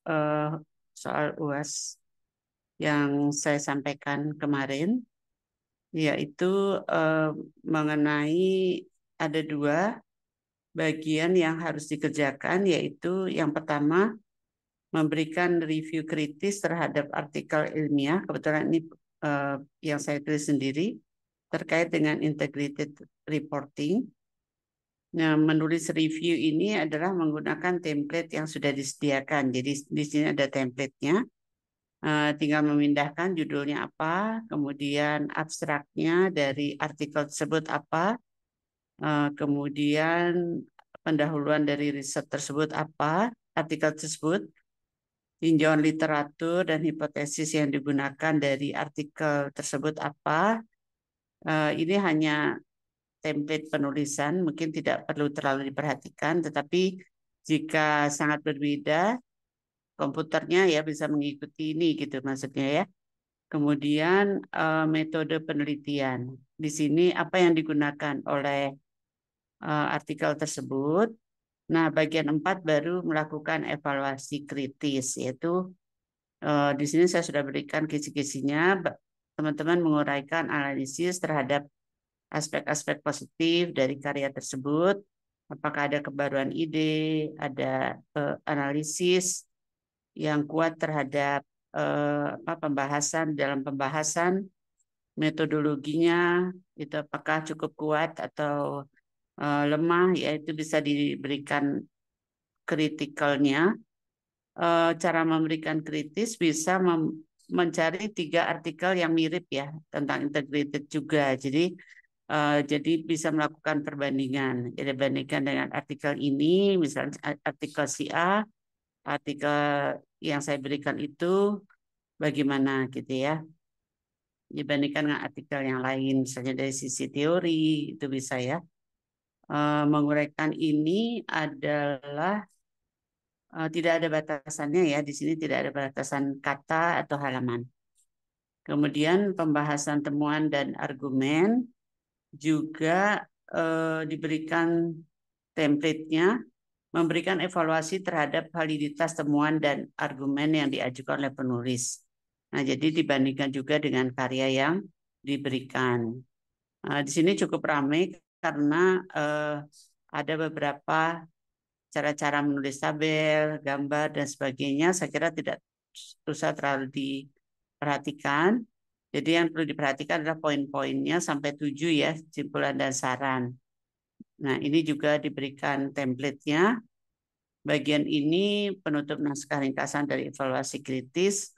eh, soal UAS yang saya sampaikan kemarin, yaitu eh, mengenai ada dua bagian yang harus dikerjakan, yaitu yang pertama memberikan review kritis terhadap artikel ilmiah. Kebetulan ini yang saya tulis sendiri terkait dengan integrated reporting. Nah, menulis review ini adalah menggunakan template yang sudah disediakan. Jadi di sini ada template-nya. Tinggal memindahkan judulnya apa, kemudian abstraknya dari artikel tersebut apa, kemudian pendahuluan dari riset tersebut apa, artikel tersebut, tinjauan literatur dan hipotesis yang digunakan dari artikel tersebut apa. Ini hanya template penulisan, mungkin tidak perlu terlalu diperhatikan, tetapi jika sangat berbeda, komputernya ya bisa mengikuti ini gitu maksudnya ya. Kemudian metode penelitian. Di sini apa yang digunakan oleh artikel tersebut. Nah, bagian 4 baru melakukan evaluasi kritis, yaitu di sini saya sudah berikan kisi-kisinya. Teman-teman menguraikan analisis terhadap aspek-aspek positif dari karya tersebut. Apakah ada kebaruan ide, ada analisis yang kuat terhadap pembahasan dalam pembahasan, metodologinya itu apakah cukup kuat atau lemah, yaitu bisa diberikan kritikalnya. Cara memberikan kritis bisa mencari 3 artikel yang mirip ya tentang integrated juga. Jadi bisa melakukan perbandingan. Jadi bandingkan dengan artikel ini, misalnya artikel si A, artikel yang saya berikan itu bagaimana gitu ya. Dibandingkan dengan artikel yang lain, misalnya dari sisi teori itu bisa ya. Menguraikan ini adalah tidak ada batasannya ya. Di sini tidak ada batasan kata atau halaman. Kemudian pembahasan temuan dan argumen juga diberikan template-nya, memberikan evaluasi terhadap validitas temuan dan argumen yang diajukan oleh penulis. Nah, jadi dibandingkan juga dengan karya yang diberikan. Di sini cukup ramai karena ada beberapa cara-cara menulis tabel, gambar, dan sebagainya. Saya kira tidak usah terlalu diperhatikan. Jadi yang perlu diperhatikan adalah poin-poinnya sampai 7 ya, kesimpulan dan saran. Nah, ini juga diberikan template-nya. Bagian ini penutup naskah ringkasan dari evaluasi kritis,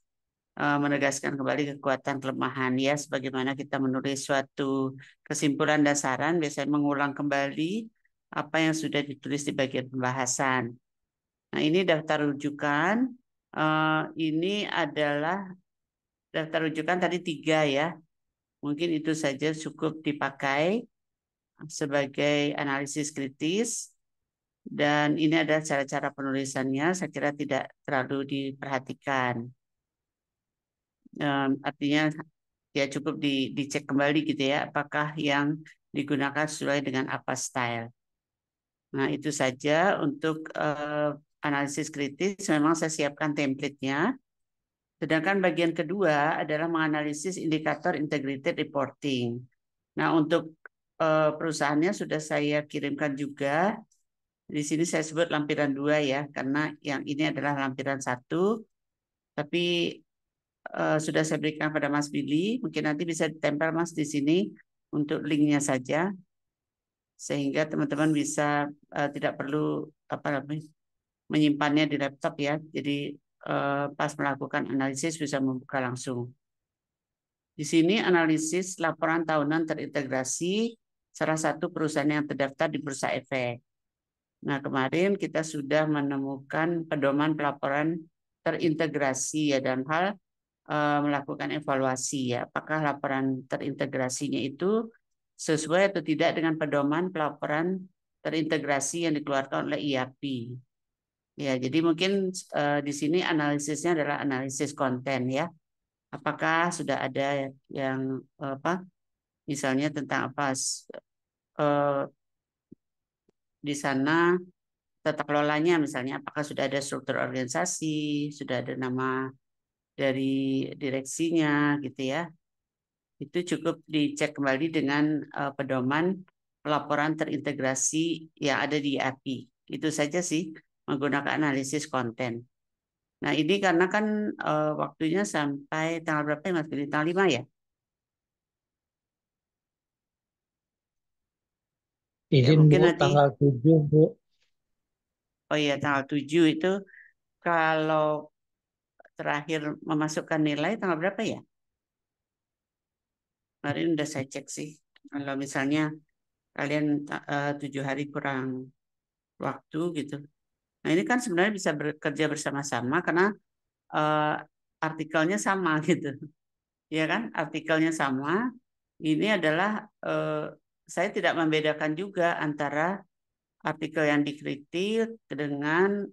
menegaskan kembali kekuatan kelemahan ya, sebagaimana kita menulis suatu kesimpulan dan saran, biasanya mengulang kembali apa yang sudah ditulis di bagian pembahasan. Nah, ini daftar rujukan. Ini adalah daftar rujukan tadi 3 ya. Mungkin itu saja cukup dipakai sebagai analisis kritis. Dan ini adalah cara-cara penulisannya, saya kira tidak terlalu diperhatikan. Artinya ya cukup dicek kembali gitu ya, apakah yang digunakan sesuai dengan apa style. Nah, itu saja untuk analisis kritis. Memang saya siapkan template-nya. Sedangkan bagian kedua adalah menganalisis indikator integrated reporting. Nah, untuk perusahaannya sudah saya kirimkan juga. Di sini saya sebut lampiran 2 ya, karena yang ini adalah lampiran 1. Tapi sudah saya berikan pada Mas Billy. Mungkin nanti bisa ditempel Mas di sini untuk linknya saja, sehingga teman-teman bisa tidak perlu apa namanya menyimpannya di laptop ya. Jadi pas melakukan analisis bisa membuka langsung. Di sini analisis laporan tahunan terintegrasi salah satu perusahaan yang terdaftar di Bursa Efek. Nah, kemarin kita sudah menemukan pedoman pelaporan terintegrasi ya dalam hal melakukan evaluasi ya. Apakah laporan terintegrasinya itu sesuai atau tidak dengan pedoman pelaporan terintegrasi yang dikeluarkan oleh IAPI. Ya, jadi mungkin di sini analisisnya adalah analisis konten ya. Apakah sudah ada yang apa misalnya tentang apa di sana tata kelolanya misalnya apakah sudah ada struktur organisasi, sudah ada nama dari direksinya gitu ya. Itu cukup dicek kembali dengan pedoman laporan terintegrasi yang ada di API. Itu saja sih menggunakan analisis konten. Nah, ini karena kan waktunya sampai tanggal berapa ya Mas Billy? Tanggal 5 ya? Ya Izin mungkin Bu, nanti, tanggal 7 Bu. oh iya tanggal 7 itu kalau terakhir memasukkan nilai tanggal berapa ya? Kemarin udah saya cek sih. Kalau misalnya kalian 7 hari kurang waktu gitu. Nah ini kan sebenarnya bisa bekerja bersama-sama karena eh, artikelnya sama gitu. Ya kan? Artikelnya sama. Ini adalah saya tidak membedakan juga antara artikel yang dikritik dengan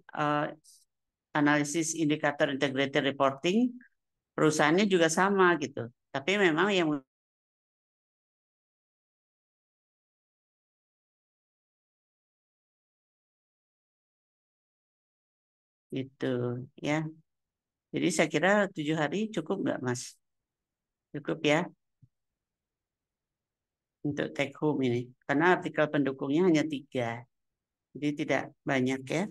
analisis indikator integrated reporting. Perusahaannya juga sama gitu. Tapi memang yang itu ya. Jadi saya kira 7 hari cukup nggak Mas? Cukup ya untuk take home ini. Karena artikel pendukungnya hanya 3. Jadi tidak banyak ya.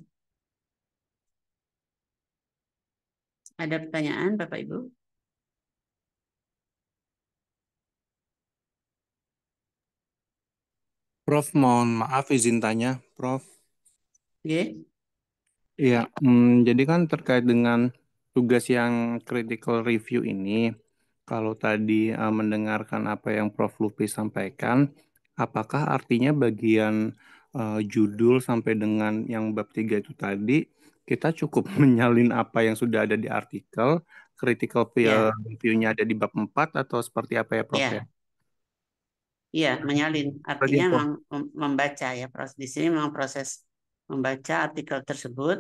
Ada pertanyaan Bapak Ibu? Prof, mohon maaf izin tanya, Prof. Oke. Iya, jadi kan terkait dengan tugas yang critical review ini, kalau tadi mendengarkan apa yang Prof. Lupis sampaikan, apakah artinya bagian judul sampai dengan yang bab 3 itu tadi, kita cukup menyalin apa yang sudah ada di artikel, critical Ya, review-nya ada di bab 4 atau seperti apa ya, Prof ya? ya, iya, menyalin. Tadi Artinya itu. memang membaca ya. Proses di sini memang proses membaca artikel tersebut.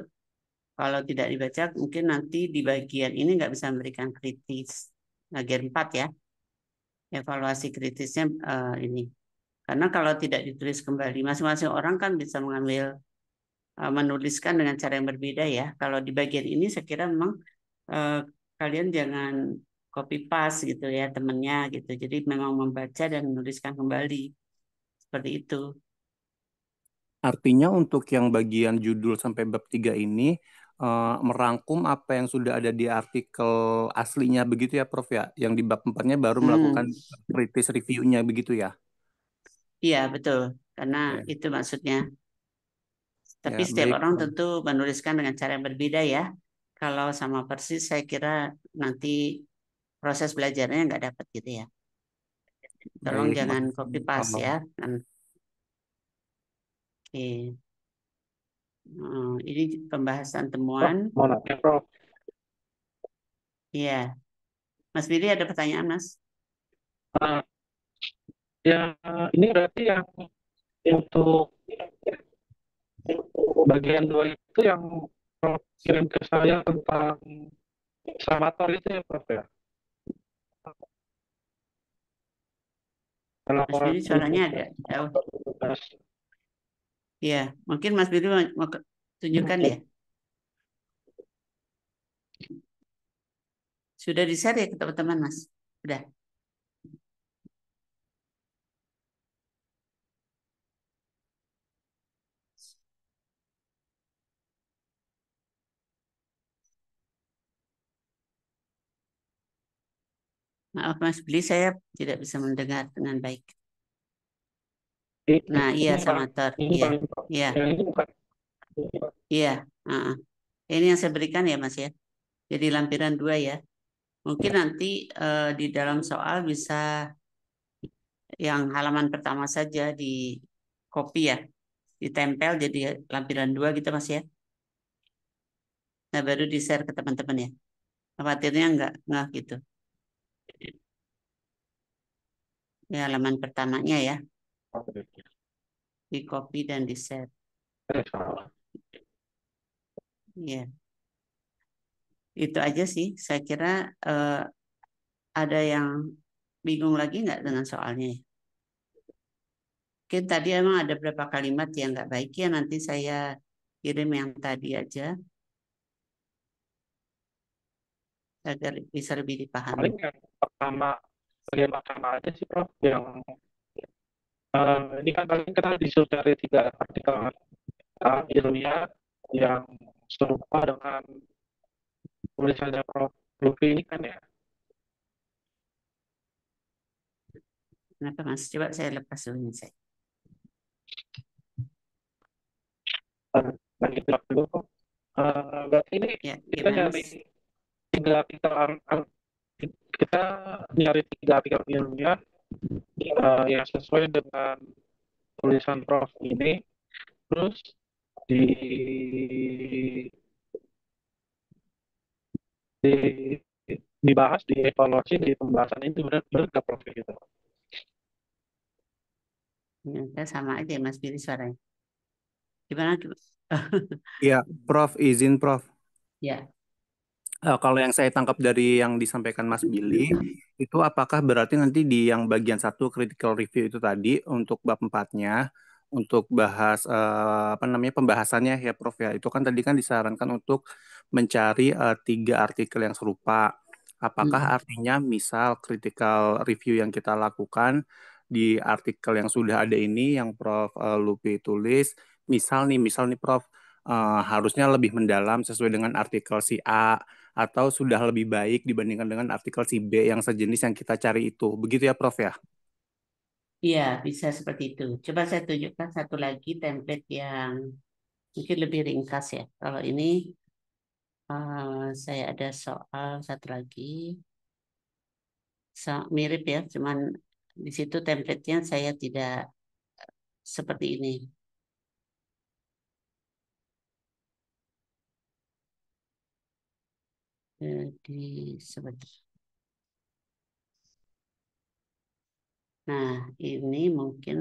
Kalau tidak dibaca, mungkin nanti di bagian ini nggak bisa memberikan kritis. Bagian 4 ya, evaluasi kritisnya ini. Karena kalau tidak ditulis kembali, masing-masing orang kan bisa mengambil, menuliskan dengan cara yang berbeda ya. Kalau di bagian ini saya kira memang eh, kalian jangan copy paste gitu ya temennya gitu. Jadi memang membaca dan menuliskan kembali seperti itu. Artinya untuk yang bagian judul sampai bab 3 ini merangkum apa yang sudah ada di artikel aslinya begitu ya Prof ya. Yang di bab 4-nya baru melakukan Hmm, kritis reviewnya begitu ya. iya betul. Karena Ya, itu maksudnya. Tapi ya setiap baik orang Prof. tentu menuliskan dengan cara yang berbeda ya. Kalau sama persis saya kira nanti proses belajarnya nggak dapat gitu ya. Tolong Baik, jangan makasih. copy paste ya. Oke. Ini pembahasan Prof, temuan. mau nanya Prof. Iya. Mas Billy ada pertanyaan Mas? Ah, ya ini berarti yang untuk bagian 2 itu yang Prof kirim ke saya tentang Samator itu ya Prof ya? Mas Laporan Billy suaranya agak terintegrasi jauh. Samator 12. Iya. Mungkin Mas Billy mau tunjukkan ya. Sudah di-share ya ke teman-teman Mas? Sudah. Maaf Mas Billy saya tidak bisa mendengar dengan baik. Ini, Nah, iya ini paling Samator. ini Iya. paling Iya. yang ini bukan. Iya. Heeh. Ini yang saya berikan ya Mas ya. Jadi lampiran 2 ya. Mungkin nanti di dalam soal bisa yang halaman pertama saja di copy ya, ditempel jadi lampiran 2 gitu Mas ya. Nah baru di share ke teman-teman ya. Khawatirnya nggak gitu. Ya halaman pertamanya ya, di copy dan di share. Salah. Ya itu aja sih. Saya kira eh, ada yang bingung lagi nggak dengan soalnya ya? Mungkin tadi emang ada beberapa kalimat yang nggak baik ya nanti saya kirim yang tadi aja agar bisa lebih dipahami. Paling yang pertama, bagian pertama aja sih Prof, yang ini kan paling kita disuruh dari 3 artikel ilmiah yang serupa dengan tulisannya Prof. Lutfi ini kan ya. Kenapa Mas? Coba saya lepas dulu ini saya. Nah, gitu dulu Prof. Berarti ini Ya, kita gimana nyari Mas? 3 artikel, kita nyari 3 artikel ilmiah yang sesuai dengan tulisan Prof ini, terus di, di dibahas, dievaluasi di pembahasan ini benar nggak Prof gitu. Ya, sama aja Mas Billy suaranya. Gimana? Iya, Prof, izin Prof. Ya. Kalau yang saya tangkap dari yang disampaikan Mas Billy, itu apakah berarti nanti di yang bagian satu critical review itu tadi untuk bab empatnya, untuk bahas apa namanya pembahasannya ya Prof ya, itu kan tadi kan disarankan untuk mencari 3 artikel yang serupa. Hmm. Apakah artinya misal critical review yang kita lakukan di artikel yang sudah ada ini, yang Prof Lupi tulis, misal nih Prof, harusnya lebih mendalam sesuai dengan artikel si A atau sudah lebih baik dibandingkan dengan artikel si B yang sejenis yang kita cari itu. Begitu ya, Prof ya? Iya, bisa seperti itu. Coba saya tunjukkan satu lagi template yang mungkin lebih ringkas ya. Kalau ini saya ada soal satu lagi, mirip ya, cuman di situ template-nya saya tidak seperti ini. Jadi seperti. Nah, ini mungkin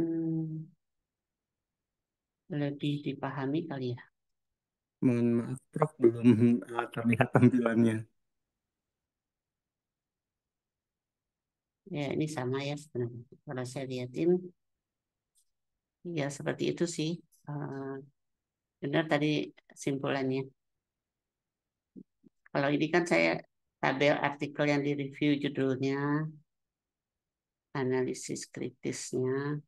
lebih dipahami kali ya. Mohon maaf, Prof, belum terlihat tampilannya. Ya, ini sama ya sebenarnya. Kalau saya lihatin, ya seperti itu sih. Eh, Benar tadi simpulannya. Kalau ini kan saya tabel artikel yang direview judulnya, analisis kritisnya.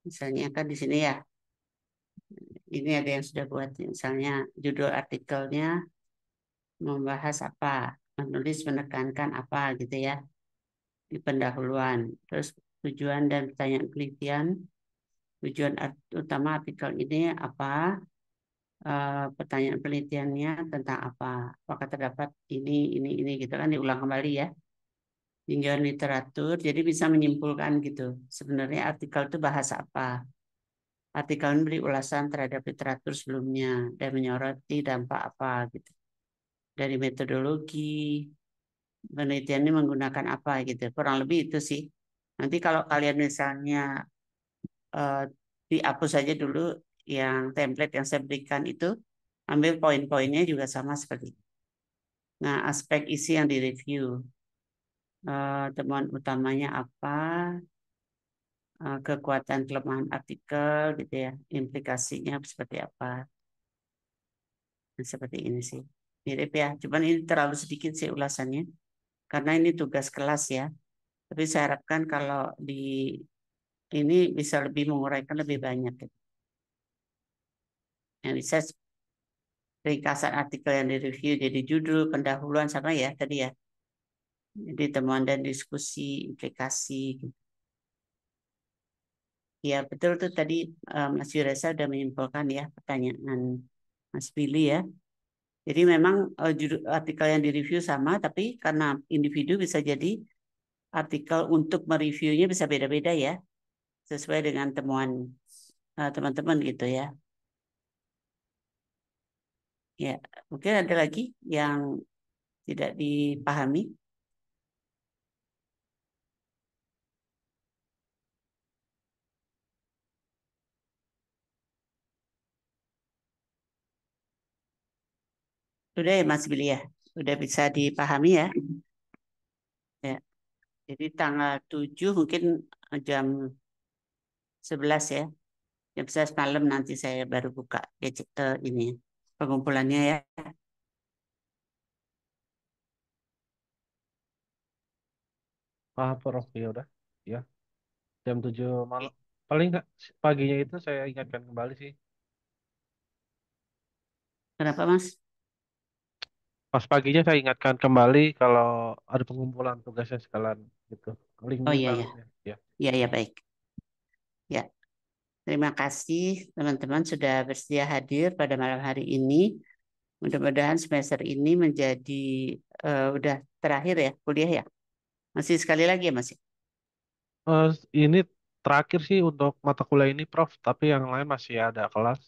Misalnya kan di sini ya, ini ada yang sudah buat. Misalnya judul artikelnya membahas apa, menulis menekankan apa gitu ya di pendahuluan. Terus tujuan dan pertanyaan penelitian, tujuan utama artikel ini apa, pertanyaan penelitiannya tentang apa, apakah terdapat ini gitu kan diulang kembali ya. Tinjauan literatur, jadi bisa menyimpulkan gitu. Sebenarnya artikel itu bahas apa. Artikel memberi ulasan terhadap literatur sebelumnya dan menyoroti dampak apa gitu. Dari metodologi, penelitian ini menggunakan apa gitu. Kurang lebih itu sih. Nanti kalau kalian misalnya eh, dihapus saja dulu yang template yang saya berikan itu, ambil poin-poinnya juga sama seperti itu. Nah, aspek isi yang direview, temuan utamanya apa, kekuatan kelemahan artikel gitu ya, implikasinya seperti apa. Nah, seperti ini sih. Mirip ya, cuman ini terlalu sedikit sih ulasannya karena ini tugas kelas ya. Tapi saya harapkan kalau di ini bisa lebih menguraikan lebih banyak gitu. Yang bisa ringkasan artikel yang direview jadi judul, pendahuluan sama ya tadi ya. Jadi temuan dan diskusi, implikasi gitu. Ya betul tuh tadi Mas Yuresa sudah menyimpulkan ya pertanyaan Mas Billy ya. Jadi memang judul artikel yang direview sama, tapi karena individu bisa jadi artikel untuk mereviewnya bisa beda-beda ya, sesuai dengan temuan teman-teman gitu ya. Ya, mungkin ada lagi yang tidak dipahami. Sudah ya Mas Billy ya, sudah bisa dipahami ya. Ya, jadi tanggal 7 mungkin jam 11 ya. Jam 11 malam nanti saya baru buka ini pengumpulannya ya. Prof, ya udah. Ya, jam 7 malam. Paling nggak paginya itu saya ingatkan kembali sih. Kenapa Mas? Pas paginya saya ingatkan kembali kalau ada pengumpulan tugasnya sekalian gitu. Oh Linknya iya ya, taruhnya. Ya. iya ya baik. Ya, terima kasih teman-teman sudah bersedia hadir pada malam hari ini. Mudah-mudahan semester ini menjadi udah terakhir ya kuliah ya. Masih sekali lagi ya Mas? Eh, ini terakhir sih untuk mata kuliah ini, Prof. Tapi yang lain masih ada kelas.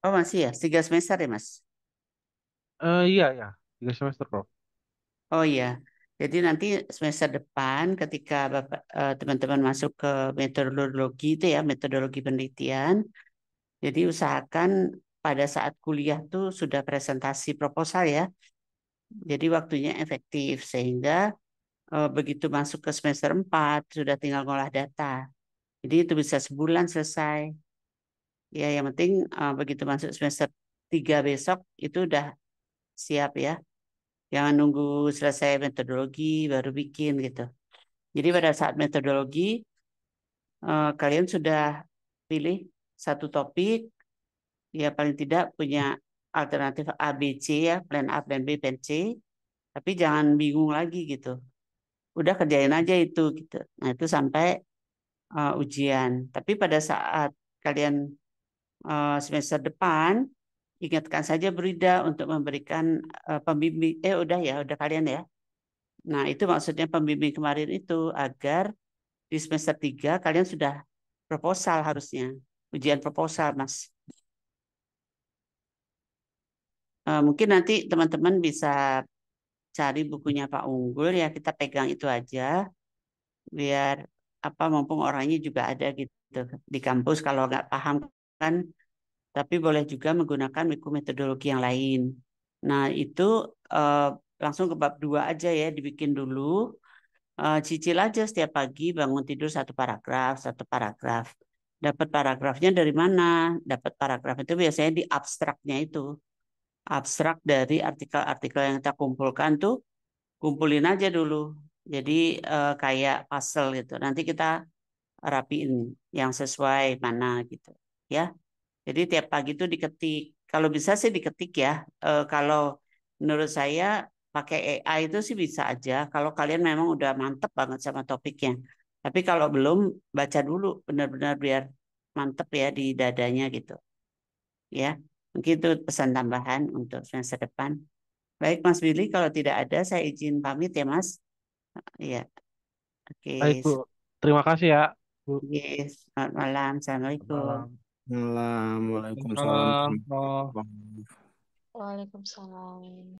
Oh masih ya, 3 semester ya Mas? Iya ya, 3 semester, Prof. Oh iya, jadi nanti semester depan ketika Bapak teman-teman masuk ke metodologi itu ya, metodologi penelitian, jadi usahakan pada saat kuliah tuh sudah presentasi proposal ya. Jadi waktunya efektif sehingga begitu masuk ke semester 4 sudah tinggal ngolah data. Jadi itu bisa sebulan selesai. Ya, yang penting begitu masuk semester 3 besok itu udah siap ya. Jangan nunggu selesai metodologi baru bikin gitu. Jadi pada saat metodologi kalian sudah pilih satu topik, ya paling tidak punya alternatif A, B, C ya, plan A, plan B, plan C. Tapi jangan bingung lagi gitu. Udah kerjain aja itu gitu. Nah itu sampai ujian. Tapi pada saat kalian semester depan, ingatkan saja Brida untuk memberikan pembimbing. Udah ya, udah kalian ya. Nah itu maksudnya pembimbing kemarin itu agar di semester 3 kalian sudah proposal harusnya. Ujian proposal, Mas. Mungkin nanti teman-teman bisa cari bukunya Pak Unggul ya, kita pegang itu aja biar apa mumpung orangnya juga ada gitu di kampus kalau nggak paham kan, tapi boleh juga menggunakan buku metodologi yang lain. Nah, itu eh, langsung ke bab 2 aja ya, dibikin dulu. Cicil aja setiap pagi bangun tidur satu paragraf, satu paragraf. Dapat paragrafnya dari mana? Dapat paragraf itu biasanya di abstraknya itu. Abstrak dari artikel-artikel yang kita kumpulkan tuh, kumpulin aja dulu. Jadi kayak puzzle gitu. Nanti kita rapiin yang sesuai mana gitu. Ya. Jadi tiap pagi itu diketik. Kalau bisa sih diketik ya. Kalau menurut saya pakai AI itu sih bisa aja. Kalau kalian memang udah mantep banget sama topiknya. Tapi kalau belum, baca dulu benar-benar biar mantep ya di dadanya gitu. Ya, mungkin itu pesan tambahan untuk semester depan. Baik Mas Willy, kalau tidak ada saya izin pamit ya Mas. Iya, oke. Baik, Bu. Terima kasih ya, Bu. Yes, selamat malam. Selamat Assalamualaikum. malam. Waalaikumsalam Malam, warahmatullahi Prof. wabarakatuh. Waalaikumsalam.